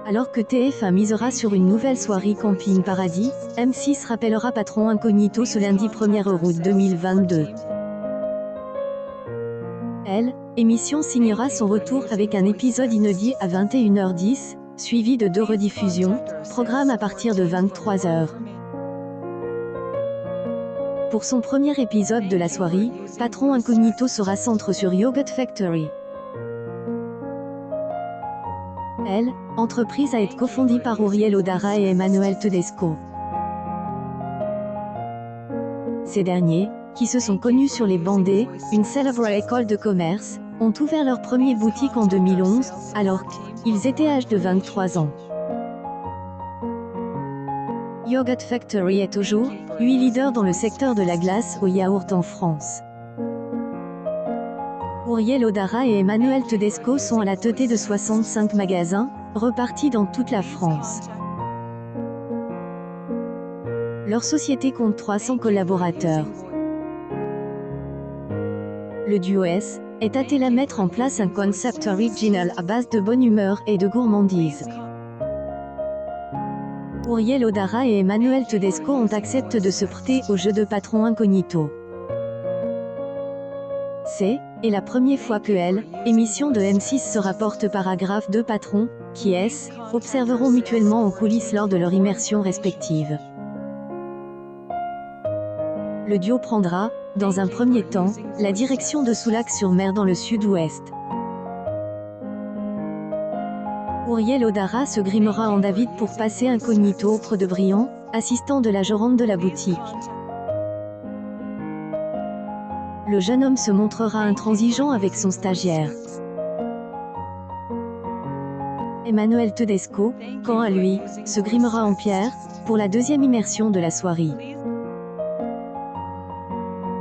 Alors que TF1 misera sur une nouvelle soirée Camping Paradis, M6 rappellera Patron Incognito ce lundi 1er août 2022. L'émission signera son retour avec un épisode inédit à 21h10, suivi de 2 rediffusions, programme à partir de 23h. Pour son premier épisode de la soirée, Patron Incognito sera centré sur Yogurt Factory. Entreprise à être cofondée par Uriel Odara et Emmanuel Tedesco. Ces derniers, qui se sont connus sur les bandés, une célèbre école de commerce, ont ouvert leur première boutique en 2011, alors qu'ils étaient âgés de 23 ans. Yogurt Factory est aujourd'hui leader dans le secteur de la glace au yaourt en France. Uriel Odara et Emmanuel Tedesco sont à la tête de 65 magasins, repartis dans toute la France. Leur société compte 300 collaborateurs. Le duo est attelé à mettre en place un concept original à base de bonne humeur et de gourmandise. Uriel Odara et Emmanuel Tedesco ont accepté de se prêter au jeu de Patron Incognito. C'est la première fois que l'émission de M6 sera porte-paragraphe de Patron, qui observeront mutuellement en coulisses lors de leur immersion respective. Le duo prendra, dans un premier temps, la direction de Soulac-sur-Mer dans le sud-ouest. Uriel Odara se grimera en David pour passer incognito auprès de Briand, assistant de la gérante de la boutique. Le jeune homme se montrera intransigeant avec son stagiaire. Emmanuel Tedesco, quant à lui, se grimera en Pierre, pour la deuxième immersion de la soirée.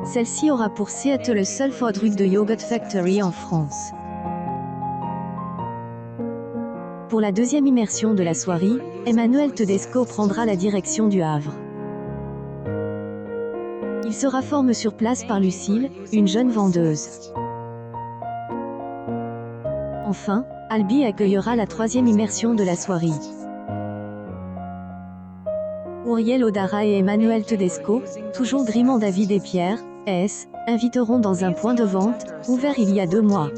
Celle-ci aura pour être le seul food truck de Yogurt Factory en France. Pour la deuxième immersion de la soirée, Emmanuel Tedesco prendra la direction du Havre. Il sera formé sur place par Lucille, une jeune vendeuse. Enfin, Albi accueillera la troisième immersion de la soirée. Uriel Odara et Emmanuel Tedesco, toujours grimant David et Pierre, inviteront dans un point de vente, ouvert il y a 2 mois.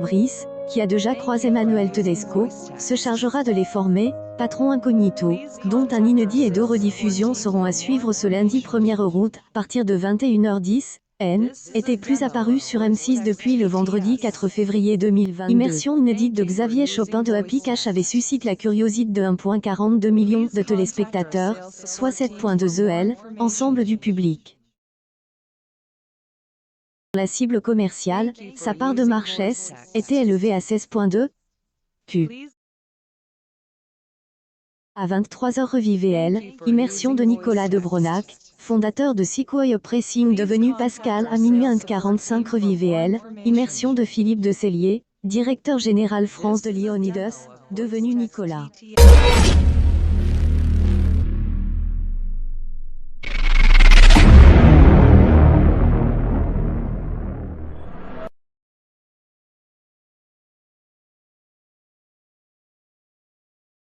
Brice, qui a déjà croisé Emmanuel Tedesco, se chargera de les former, Patron Incognito, dont un inédit et 2 rediffusions seront à suivre ce lundi 1er août, à partir de 21h10, était plus apparu sur M6 depuis le vendredi 4 février 2022. Immersion inédite de Xavier Chopin de Happy Cash avait suscité la curiosité de 1,42 million de téléspectateurs, soit 7,2 ensemble du public. La cible commerciale, sa part de marché était élevée à 16,2 Q. À 23h revivez immersion de Nicolas de Bronac, fondateur de Sequoia Pressing devenu Pascal à minuit 45 revivez immersion de Philippe de Cellier, directeur général France de Leonidas, devenu Nicolas.